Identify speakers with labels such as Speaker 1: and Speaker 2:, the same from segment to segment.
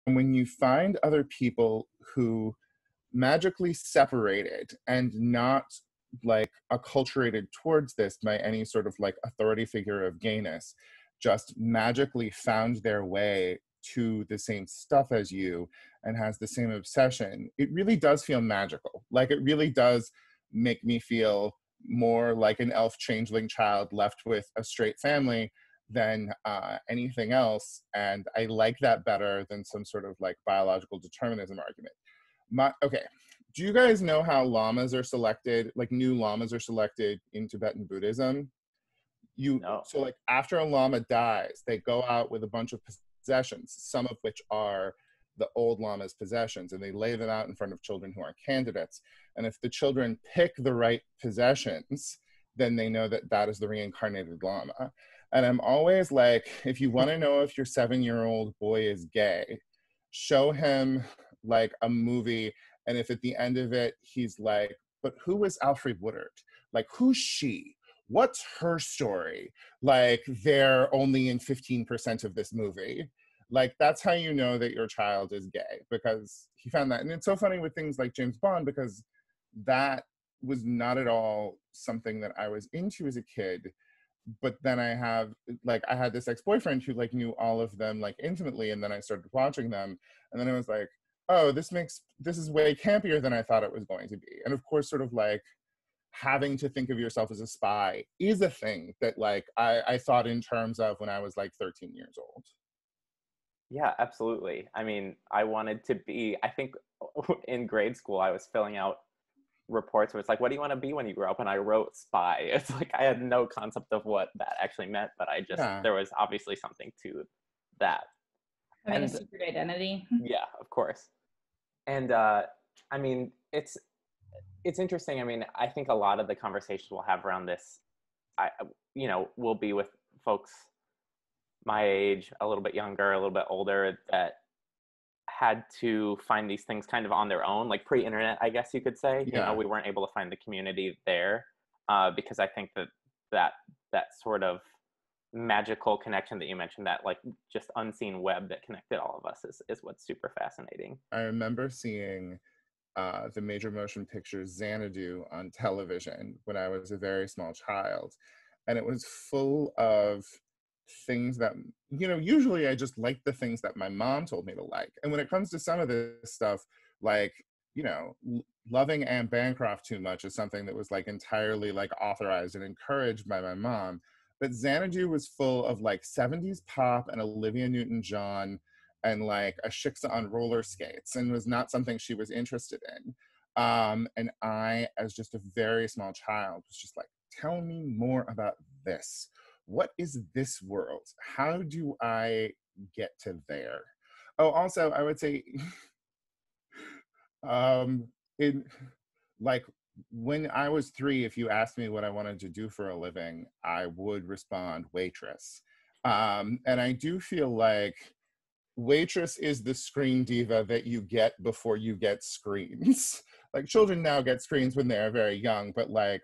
Speaker 1: when you find other people who magically separated and not like acculturated towards this by any sort of like authority figure of gayness, just magically found their way to the same stuff as you and has the same obsession, it really does feel magical. Like it really does make me feel more like an elf changeling child left with a straight family than anything else. And I like that better than some sort of like biological determinism argument. Okay, do you guys know how lamas are selected, like new lamas are selected in Tibetan Buddhism?
Speaker 2: No.
Speaker 1: So like after a lama dies, they go out with a bunch of possessions, some of which are the old lama's possessions, and they lay them out in front of children who are candidates. And if the children pick the right possessions, then they know that that is the reincarnated lama. And I'm always like, if you want to know if your 7-year-old boy is gay, show him like a movie, and if at the end of it he's like, but who was Alfred Woodard? Like, who's she? What's her story? Like, they're only in 15% of this movie. Like, that's how you know that your child is gay, because he found that. And it's so funny with things like James Bond, because that was not at all something that I was into as a kid. But then I had this ex-boyfriend who like knew all of them like intimately, and then I started watching them, and then I was like, oh, this is way campier than I thought it was going to be. And of course, sort of like having to think of yourself as a spy is a thing that like I thought in terms of when I was like 13 years old.
Speaker 2: Yeah, absolutely. I mean, I wanted to be, I think in grade school, I was filling out reports where it's like, what do you want to be when you grow up? And I wrote spy. It's like, I had no concept of what that actually meant, but there was obviously something to that.
Speaker 3: Having a secret identity.
Speaker 2: Yeah, of course. And I mean, it's interesting. I mean, I think a lot of the conversations we'll have around this, will be with folks my age, a little bit younger, a little bit older, that had to find these things kind of on their own, like pre-internet, I guess you could say.
Speaker 1: Yeah.
Speaker 2: We weren't able to find the community there, because I think that sort of magical connection that you mentioned, that like just unseen web that connected all of us, is what's super fascinating.
Speaker 1: I remember seeing the major motion picture Xanadu on television when I was a very small child, and it was full of things that, usually I just like the things that my mom told me to like. And when it comes to some of this stuff, like, loving Anne Bancroft too much is something that was like entirely like authorized and encouraged by my mom. But Xanadu was full of like 70s pop and Olivia Newton-John and like a shiksa on roller skates, and was not something she was interested in. And I, as just a very small child, was just like, tell me more about this. What is this world? How do I get to there? Oh, also, I would say, when I was 3, if you asked me what I wanted to do for a living, I would respond waitress. And I do feel like waitress is the screen diva that you get before you get screens. Like, children now get screens when they're very young, but like,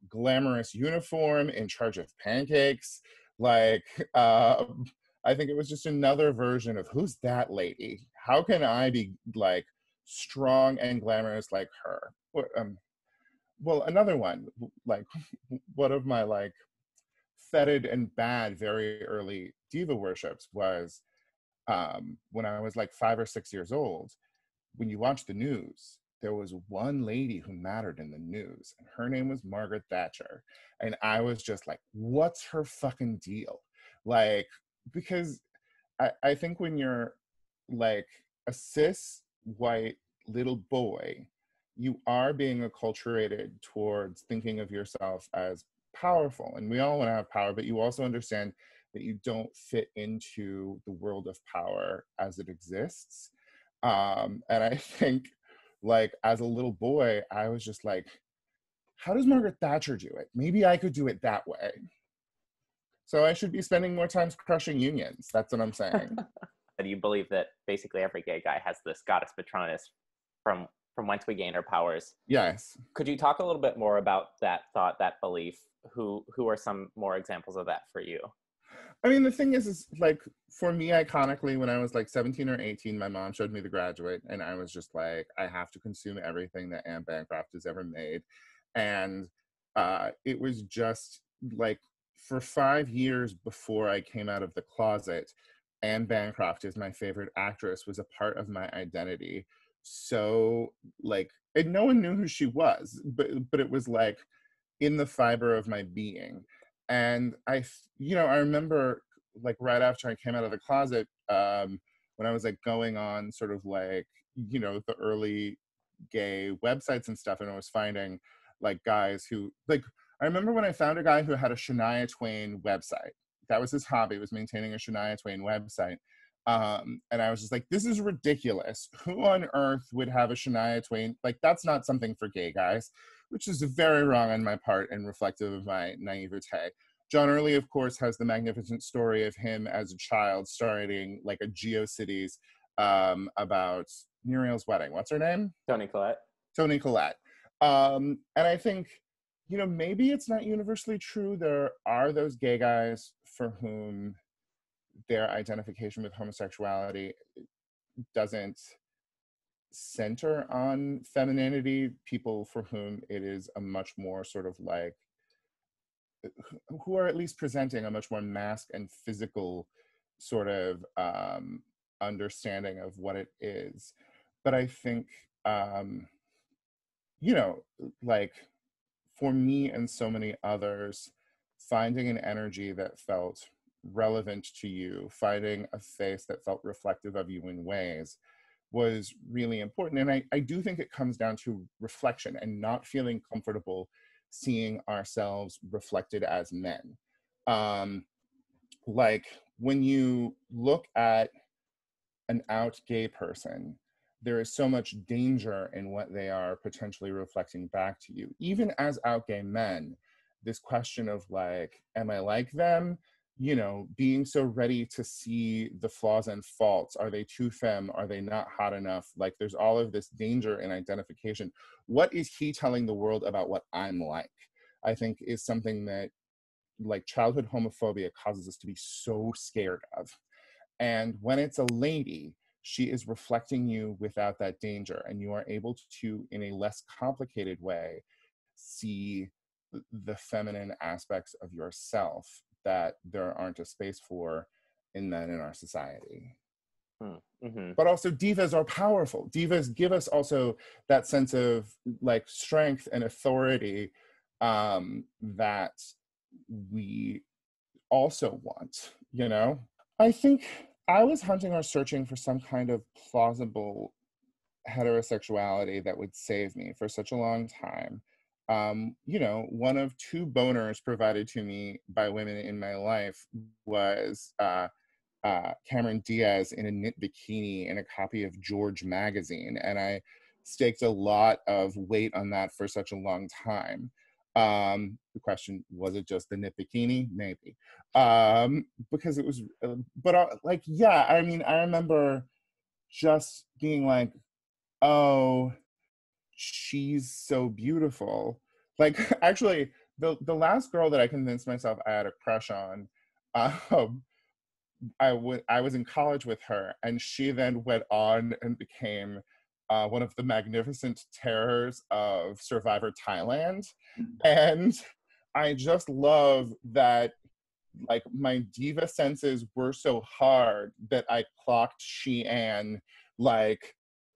Speaker 1: glamorous uniform, in charge of pancakes. Like, I think it was just another version of, who's that lady? How can I be like strong and glamorous like her? Well, another one, like one of my like fetid and bad very early diva worships was when I was like 5 or 6 years old. When you watch the news, there was one lady who mattered in the news, and her name was Margaret Thatcher. And I was just like, what's her fucking deal? Like, because I think when you're like a cis white little boy, you are being acculturated towards thinking of yourself as powerful. And we all want to have power, but you also understand that you don't fit into the world of power as it exists. And I think, like, as a little boy, I was just like, how does Margaret Thatcher do it? Maybe I could do it that way. So I should be spending more time crushing unions. That's what I'm saying.
Speaker 2: Do you believe that basically every gay guy has this goddess patronus from whence we gain our powers?
Speaker 1: Yes.
Speaker 2: Could you talk a little bit more about that thought, that belief? Who are some more examples of that for you?
Speaker 1: I mean, the thing is like, for me, iconically, when I was like 17 or 18, my mom showed me The Graduate, and I was just like, I have to consume everything that Anne Bancroft has ever made. And it was just like, for 5 years before I came out of the closet, Anne Bancroft is my favorite actress, was a part of my identity. So like, and no one knew who she was, but it was like in the fiber of my being. And I remember like right after I came out of the closet, when I was like going on sort of like, the early gay websites and stuff, and I was finding like guys who like, I remember when I found a guy who had a Shania Twain website. That was his hobby, was maintaining a Shania Twain website. And I was just like, this is ridiculous. Who on earth would have a Shania Twain? Like, that's not something for gay guys, which is very wrong on my part and reflective of my naivete. John Early, of course, has the magnificent story of him as a child starting like a GeoCities about Muriel's wedding. What's her name?
Speaker 2: Toni Collette.
Speaker 1: Toni Collette. And I think, maybe it's not universally true. There are those gay guys for whom their identification with homosexuality doesn't center on femininity, people for whom it is a much more sort of like, who are at least presenting a much more masked and physical sort of understanding of what it is. But I think, like for me and so many others, finding an energy that felt relevant to you, finding a face that felt reflective of you in ways, was really important. And I do think it comes down to reflection and not feeling comfortable seeing ourselves reflected as men. Like when you look at an out gay person, there is so much danger in what they are potentially reflecting back to you. Even as out gay men, this question of like, am I like them? Being so ready to see the flaws and faults. Are they too femme? Are they not hot enough? Like there's all of this danger in identification. What is he telling the world about what I'm like? I think is something that like childhood homophobia causes us to be so scared of. And when it's a lady, she is reflecting you without that danger, and you are able to, in a less complicated way, see the feminine aspects of yourself that there aren't a space for in men in our society.
Speaker 2: Mm-hmm.
Speaker 1: But also divas are powerful. Divas give us also that sense of like strength and authority that we also want, I think I was hunting or searching for some kind of plausible heterosexuality that would save me for such a long time. One of two boners provided to me by women in my life was Cameron Diaz in a knit bikini in a copy of George magazine. And I staked a lot of weight on that for such a long time. The question, was it just the knit bikini? Maybe. Because it was, yeah, I mean, I remember just being like, oh, she's so beautiful. Like, actually, the last girl that I convinced myself I had a crush on, I was in college with her, and she then went on and became one of the magnificent terrors of Survivor Thailand. And I just love that, like, my diva senses were so hard that I clocked Sheehan like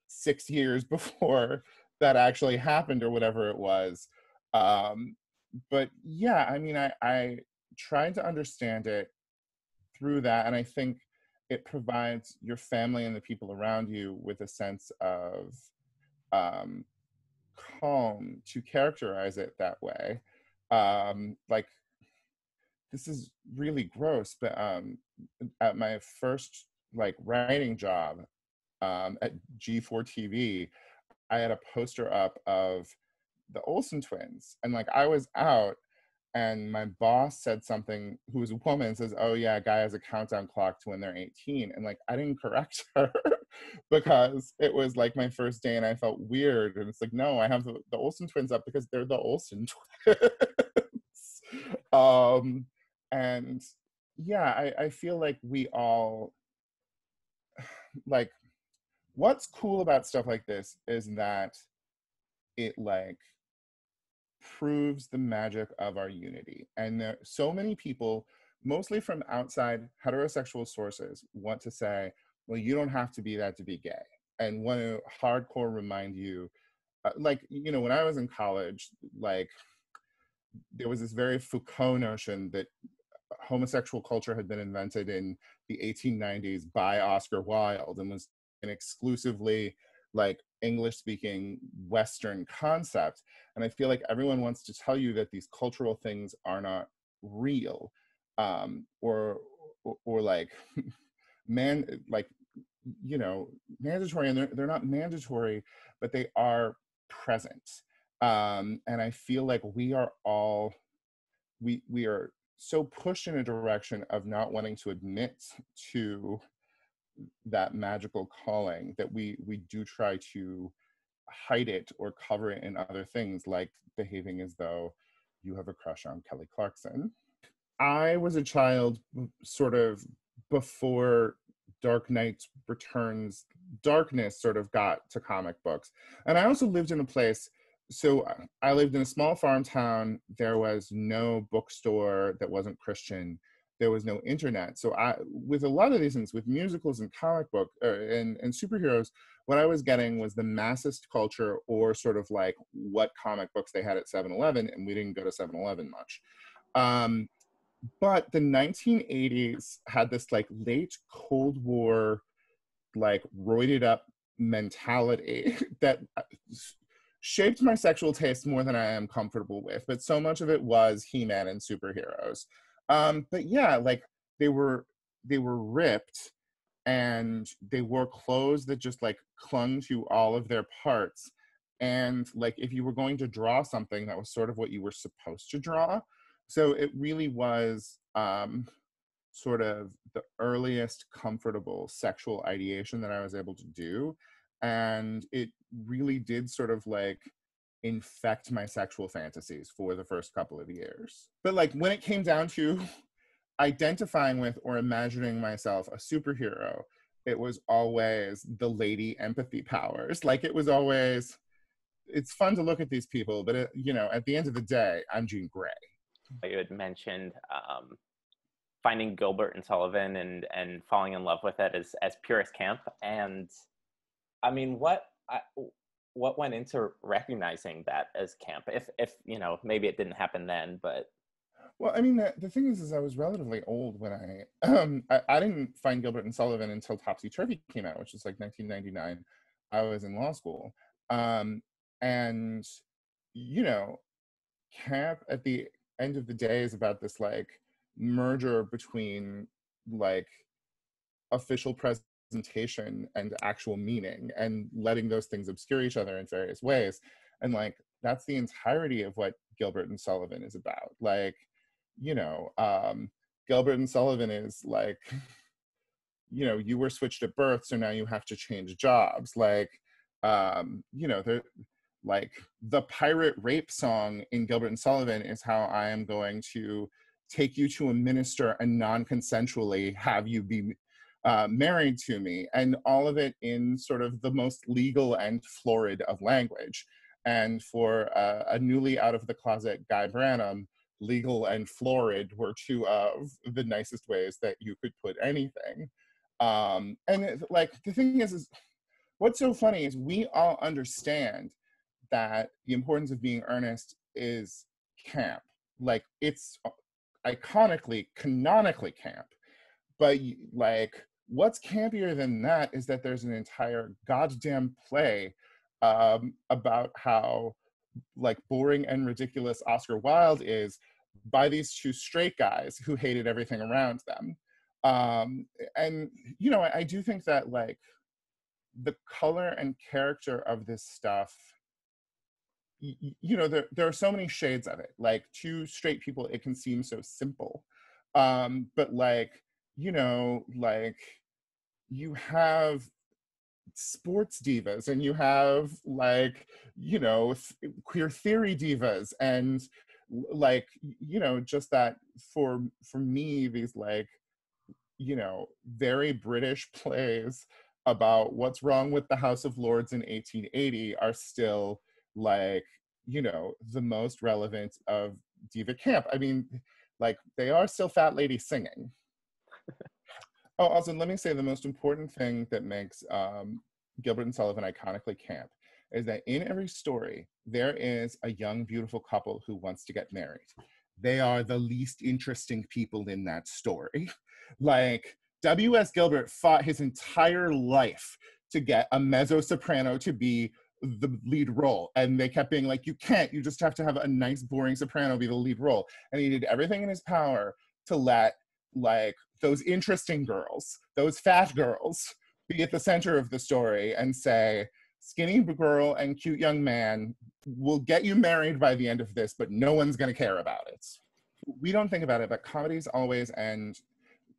Speaker 1: 6 years before that actually happened, or whatever it was. But yeah, I mean, I tried to understand it through that, and I think it provides your family and the people around you with a sense of calm to characterize it that way. Like, this is really gross, but at my first like writing job at G4 TV, I had a poster up of the Olsen twins, and like I was out, and my boss said something, who was a woman, says, oh yeah, a guy has a countdown clock to when they're 18. And like, I didn't correct her because it was like my first day and I felt weird. And it's like, no, I have the Olsen twins up because they're the Olsen twins. And yeah, I feel like we all, like, what's cool about stuff like this is that it like proves the magic of our unity. And there, so many people, mostly from outside heterosexual sources, want to say, well, you don't have to be that to be gay. And want to hardcore remind you, like, you know, when I was in college, like, there was this very Foucault notion that homosexual culture had been invented in the 1890s by Oscar Wilde and was an exclusively like English speaking Western concept. And I feel like everyone wants to tell you that these cultural things are not real, or like like, you know, mandatory, and they're not mandatory, but they are present. And I feel like we are all, we are so pushed in a direction of not wanting to admit to that magical calling that we do try to hide it or cover it in other things, like behaving as though you have a crush on Kelly Clarkson. I was a child sort of before Dark Knight Returns darkness sort of got to comic books. And I also lived in a place, so I lived in a small farm town. There was no bookstore that wasn't Christian. There was no internet. So with a lot of these things, with musicals and comic book and superheroes, what I was getting was the massist culture, or sort of like what comic books they had at 7-Eleven, and we didn't go to 7-Eleven much. But the 1980s had this like late Cold War, like roided up mentality that shaped my sexual taste more than I am comfortable with. But so much of it was He-Man and superheroes. But yeah, like they were ripped, and they wore clothes that just like clung to all of their parts. And like if you were going to draw something, that was sort of what you were supposed to draw. So it really was sort of the earliest comfortable sexual ideation that I was able to do. And it really did sort of like infect my sexual fantasies for the first couple of years. But like when it came down to identifying with or imagining myself a superhero, it was always the lady empathy powers. Like it was always, it's fun to look at these people, but it, you know, at the end of the day, I'm Jean Grey.
Speaker 2: You had mentioned finding Gilbert and Sullivan and falling in love with it as purist camp. And I mean, what went into recognizing that as camp? If you know, maybe it didn't happen then, but.
Speaker 1: Well, I mean, the thing is I was relatively old when I didn't find Gilbert and Sullivan until Topsy Turvy came out, which was like 1999. I was in law school. And, you know, camp at the end of the day is about this like merger between like official presentation and actual meaning, and letting those things obscure each other in various ways. And like, that's the entirety of what Gilbert and Sullivan is about. Like, you know, Gilbert and Sullivan is like, you know, you were switched at birth, so now you have to change jobs. Like, you know, they're like the pirate rape song in Gilbert and Sullivan is how I am going to take you to a minister and non-consensually have you be married to me, and all of it in sort of the most legal and florid of language. And for a newly out of the closet Guy Branum, legal and florid were two of the nicest ways that you could put anything. And like the thing is what's so funny is we all understand that the importance of being earnest is camp. Like it's iconically, canonically camp. But like, what's campier than that is that there's an entire goddamn play about how like boring and ridiculous Oscar Wilde is by these two straight guys who hated everything around them. And, you know, I do think that like the color and character of this stuff, you know, there are so many shades of it. Like two straight people, it can seem so simple. But like, you know, like you have sports divas, and you have like, you know, queer theory divas, and like, you know, just that for me, these like, you know, very British plays about what's wrong with the House of Lords in 1880 are still like, you know, the most relevant of diva camp. I mean, like, they are still fat ladies singing. Oh, also, let me say the most important thing that makes Gilbert and Sullivan iconically camp is that in every story, there is a young, beautiful couple who wants to get married. They are the least interesting people in that story. Like, W.S. Gilbert fought his entire life to get a mezzo-soprano to be the lead role. And they kept being like, you can't, you just have to have a nice, boring soprano be the lead role. And he did everything in his power to let, like, those interesting girls, those fat girls, be at the center of the story and say, skinny girl and cute young man will get you married by the end of this, but no one's going to care about it. We don't think about it, but comedies always end,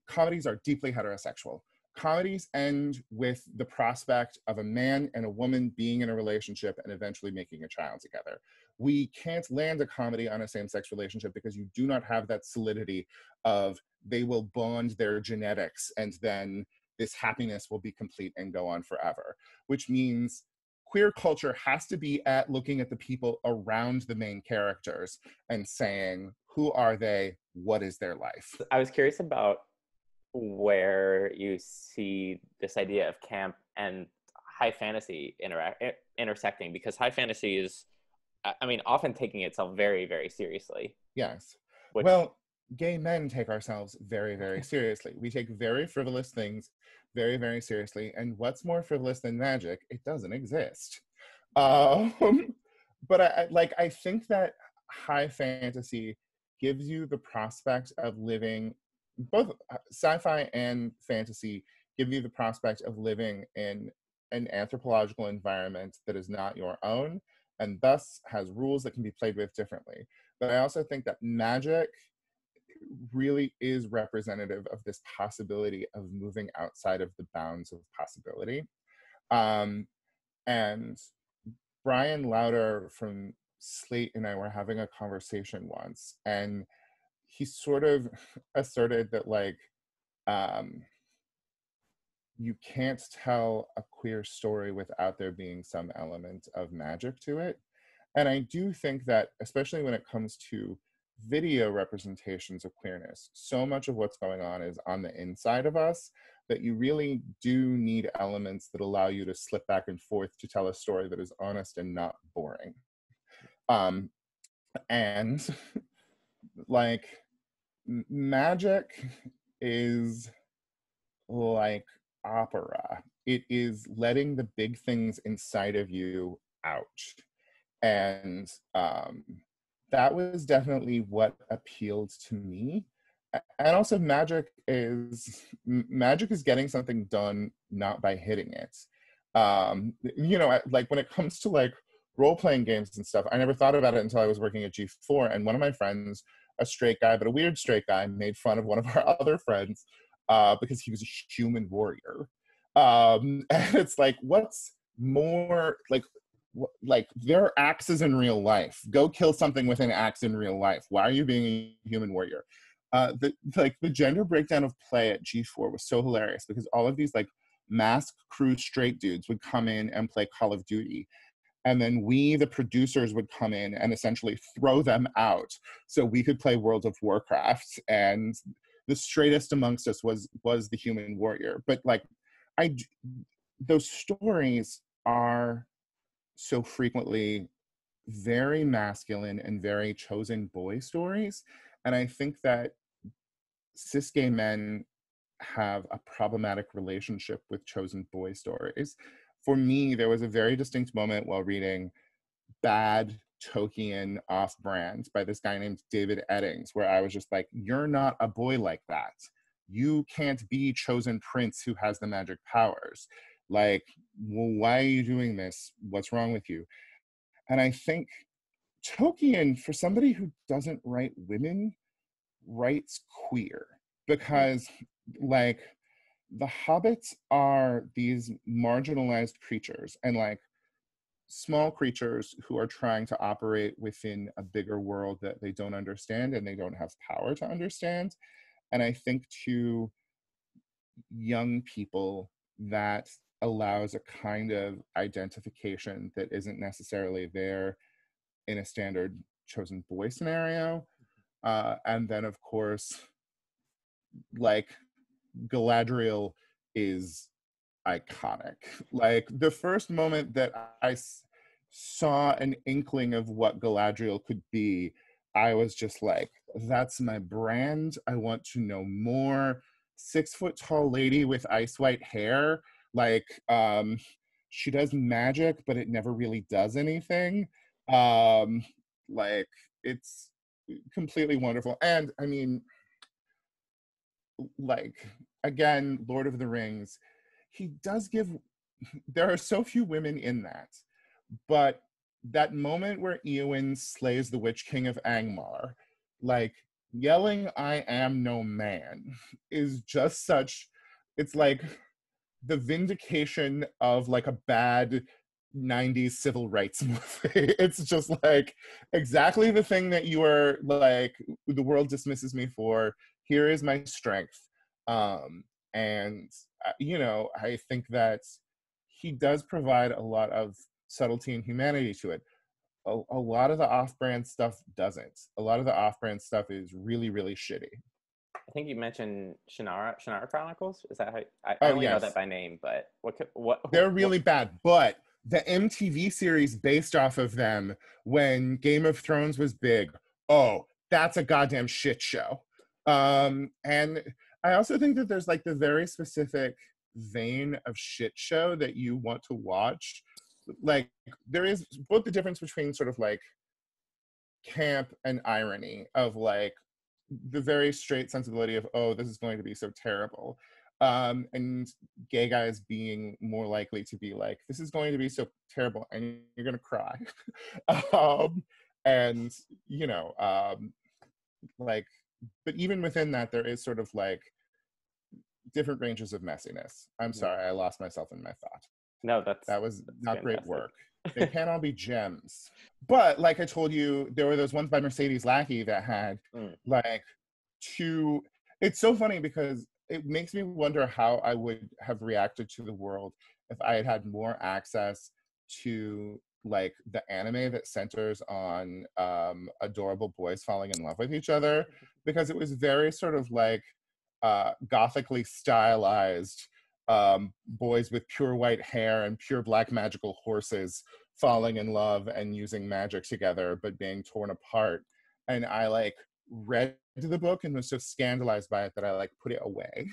Speaker 1: comedies are deeply heterosexual. Comedies end with the prospect of a man and a woman being in a relationship and eventually making a child together. We can't land a comedy on a same-sex relationship because you do not have that solidity of they will bond their genetics and then this happiness will be complete and go on forever, which means queer culture has to be at looking at the people around the main characters and saying, who are they? What is their life?
Speaker 2: I was curious about where you see this idea of camp and high fantasy intersecting, because high fantasy is, I mean, often taking itself very, very seriously.
Speaker 1: Yes. Well, gay men take ourselves very, very seriously. We take very frivolous things very, very seriously. And what's more frivolous than magic? It doesn't exist. But I think that high fantasy gives you the prospect of living, both sci-fi and fantasy give you the prospect of living in an anthropological environment that is not your own and thus has rules that can be played with differently. But I also think that magic really is representative of this possibility of moving outside of the bounds of possibility. And Brian Lauder from Slate and I were having a conversation once, and he sort of asserted that, like, you can't tell a queer story without there being some element of magic to it. And I do think that, especially when it comes to video representations of queerness, so much of what's going on is on the inside of us that you really do need elements that allow you to slip back and forth to tell a story that is honest and not boring. And like, magic is like opera. It is letting the big things inside of you out. And that was definitely what appealed to me. And also magic is getting something done, not by hitting it. You know, like when it comes to like role-playing games and stuff, I never thought about it until I was working at G4, and one of my friends, a straight guy, but a weird straight guy, made fun of one of our other friends because he was a human warrior. And it's like, what's more, like there are axes in real life. Go kill something with an axe in real life. Why are you being a human warrior? The gender breakdown of play at G4 was so hilarious because all of these like masked crew straight dudes would come in and play Call of Duty. And then we, the producers, would come in and essentially throw them out so we could play World of Warcraft. And the straightest amongst us was the human warrior. But like, those stories are so frequently very masculine and very chosen boy stories. And I think that cis gay men have a problematic relationship with chosen boy stories. For me, there was a very distinct moment while reading Bad Tolkien Off-Brand by this guy named David Eddings, where I was just like, you're not a boy like that. You can't be chosen prince who has the magic powers. Like, well, why are you doing this? What's wrong with you? And I think Tolkien, for somebody who doesn't write women, writes queer, because like the hobbits are these marginalized creatures, and like small creatures who are trying to operate within a bigger world that they don't understand and they don't have power to understand. And I think to young people, that allows a kind of identification that isn't necessarily there in a standard chosen boy scenario. And then, of course, like, Galadriel is iconic. Like, the first moment that I saw an inkling of what Galadriel could be, I was just like, that's my brand. I want to know more. 6 foot tall lady with ice white hair. Like, she does magic, but it never really does anything. Like, it's completely wonderful. And I mean, like, again, Lord of the Rings, he does give, there are so few women in that, but that moment where Eowyn slays the Witch King of Angmar, like, yelling "I am no man" is just such, it's like the vindication of like a bad 90s civil rights movie. It's just like exactly the thing that you are like, the world dismisses me for. Here is my strength. And you know, I think that he does provide a lot of subtlety and humanity to it. A lot of the off-brand stuff doesn't. A lot of the off-brand stuff is really, really shitty.
Speaker 2: I think you mentioned Shannara Chronicles. Is that how? I
Speaker 1: Oh,
Speaker 2: only know
Speaker 1: yes.
Speaker 2: that by name, but
Speaker 1: They're really bad, but the MTV series based off of them when Game of Thrones was big, oh, that's a goddamn shit show. And I also think that there's like the very specific vein of shit show that you want to watch. Like, there is both the difference between sort of like camp and irony of like the very straight sensibility of, oh, this is going to be so terrible. And gay guys being more likely to be like, this is going to be so terrible and you're going to cry. And, you know, like, but even within that, there is sort of like different ranges of messiness. I'm sorry, I lost myself in my thought.
Speaker 2: No,
Speaker 1: that was not
Speaker 2: fantastic.
Speaker 1: Great work. They can't all be gems. But like I told you, there were those ones by Mercedes Lackey that had like two. It's so funny because it makes me wonder how I would have reacted to the world if I had had more access to like the anime that centers on adorable boys falling in love with each other, because it was very sort of like gothically stylized boys with pure white hair and pure black magical horses falling in love and using magic together but being torn apart. And I like read the book and was so scandalized by it that I like put it away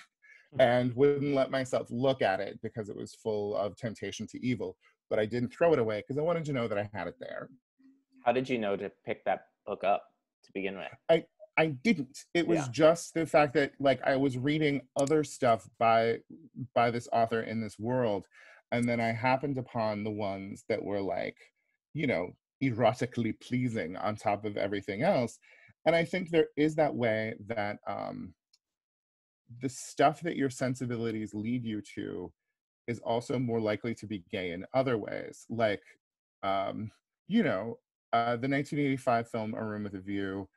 Speaker 1: and wouldn't let myself look at it because it was full of temptation to evil. But I didn't throw it away because I wanted to know that I had it there.
Speaker 2: How did you know to pick that book up to begin with?
Speaker 1: I didn't. It was just the fact that like I was reading other stuff by this author in this world, and then I happened upon the ones that were like, you know, erotically pleasing on top of everything else. And I think there is that way that the stuff that your sensibilities lead you to is also more likely to be gay in other ways. Like, you know, the 1985 film A Room with a View,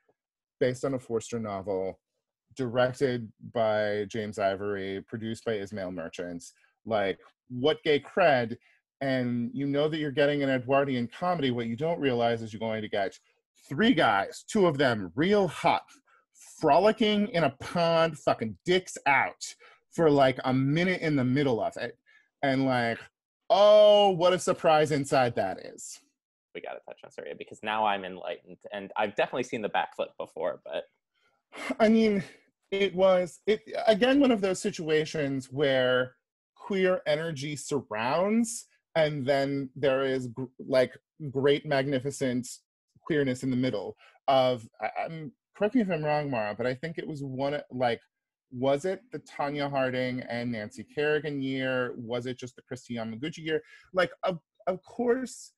Speaker 1: based on a Forster novel, directed by James Ivory, produced by Ismail Merchants. Like, what gay cred? And you know that you're getting an Edwardian comedy. What you don't realize is you're going to get 3 guys, 2 of them real hot, frolicking in a pond, fucking dicks out for like a minute in the middle of it. And like, oh, what a surprise inside that is.
Speaker 2: We got to touch on Surya because now I'm enlightened, and I've definitely seen the backflip before, but
Speaker 1: I mean, it again, one of those situations where queer energy surrounds, and then there is like great, magnificent queerness in the middle of, correct me if I'm wrong, Mara, but I think it was was it the Tonya Harding and Nancy Kerrigan year? Was it just the Christy Yamaguchi year? Like, of course,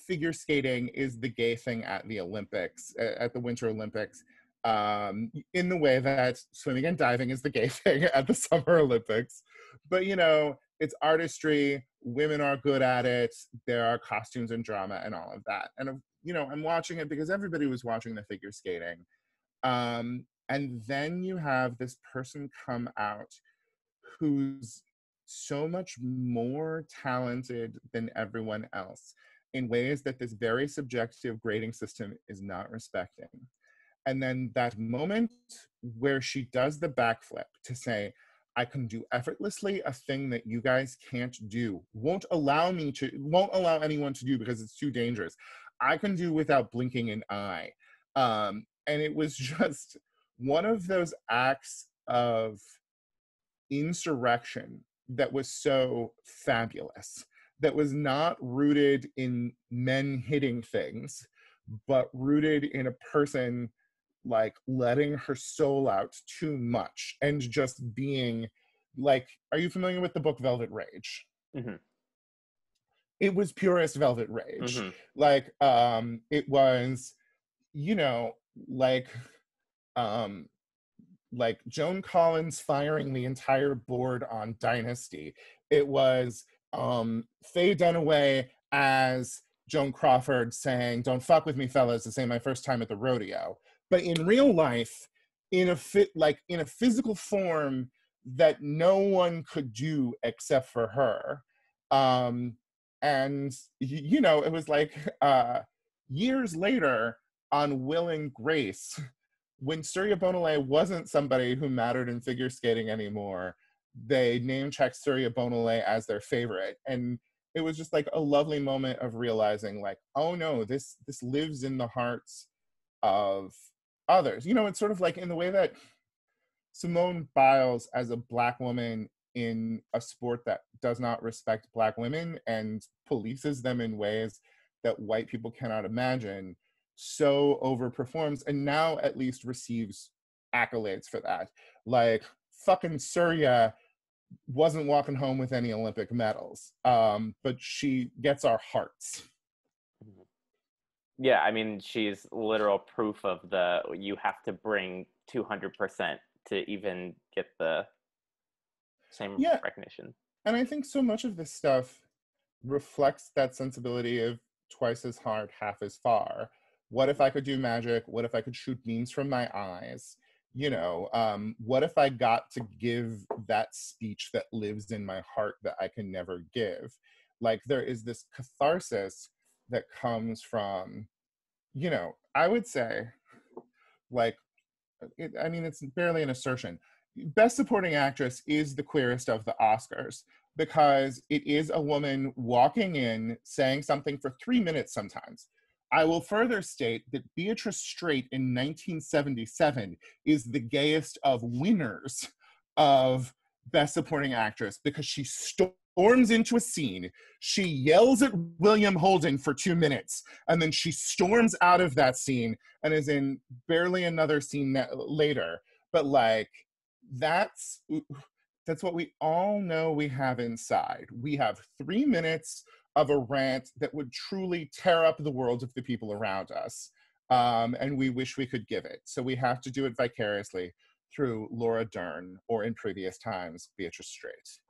Speaker 1: figure skating is the gay thing at the Olympics, at the Winter Olympics, in the way that swimming and diving is the gay thing at the Summer Olympics. But, you know, it's artistry, women are good at it, there are costumes and drama and all of that. And, you know, I'm watching it because everybody was watching the figure skating. And then you have this person come out who's so much more talented than everyone else in ways that this very subjective grading system is not respecting. And then that moment where she does the backflip to say, I can do effortlessly a thing that you guys can't do, won't allow anyone to do because it's too dangerous. I can do without blinking an eye. And it was just one of those acts of insurrection that was so fabulous, that was not rooted in men hitting things, but rooted in a person like letting her soul out too much and just being like, are you familiar with the book Velvet Rage?
Speaker 2: Mm-hmm.
Speaker 1: It was purest Velvet Rage.
Speaker 2: Mm-hmm.
Speaker 1: Like, it was, you know, like Joan Collins firing the entire board on Dynasty. It was Faye Dunaway as Joan Crawford saying, don't fuck with me, fellas, to say my first time at the rodeo. But in real life, in a physical form that no one could do except for her. And, you know, it was like years later on Will and Grace, when Surya Bonaly wasn't somebody who mattered in figure skating anymore, they name-checked Surya Bonaly as their favorite. And it was just like a lovely moment of realizing like, oh no, this lives in the hearts of others. You know, it's sort of like in the way that Simone Biles, as a Black woman in a sport that does not respect Black women and polices them in ways that white people cannot imagine, so overperforms and now at least receives accolades for that. Like, fucking Surya wasn't walking home with any Olympic medals, but she gets our hearts.
Speaker 2: Yeah, I mean, she's literal proof of you have to bring 200% to even get the same recognition.
Speaker 1: And I think so much of this stuff reflects that sensibility of twice as hard, half as far. What if I could do magic? What if I could shoot beams from my eyes? You know, what if I got to give that speech that lives in my heart that I can never give? Like, there is this catharsis that comes from, you know, I would say, like, I mean, it's barely an assertion. Best Supporting Actress is the queerest of the Oscars because it is a woman walking in, saying something for 3 minutes sometimes. I will further state that Beatrice Straight in 1977 is the gayest of winners of Best Supporting Actress because she storms into a scene, she yells at William Holden for 2 minutes, and then she storms out of that scene and is in barely another scene later. But like, that's what we all know we have inside. We have 3 minutes of a rant that would truly tear up the world of the people around us. And we wish we could give it. So we have to do it vicariously through Laura Dern, or in previous times, Beatrice Straight.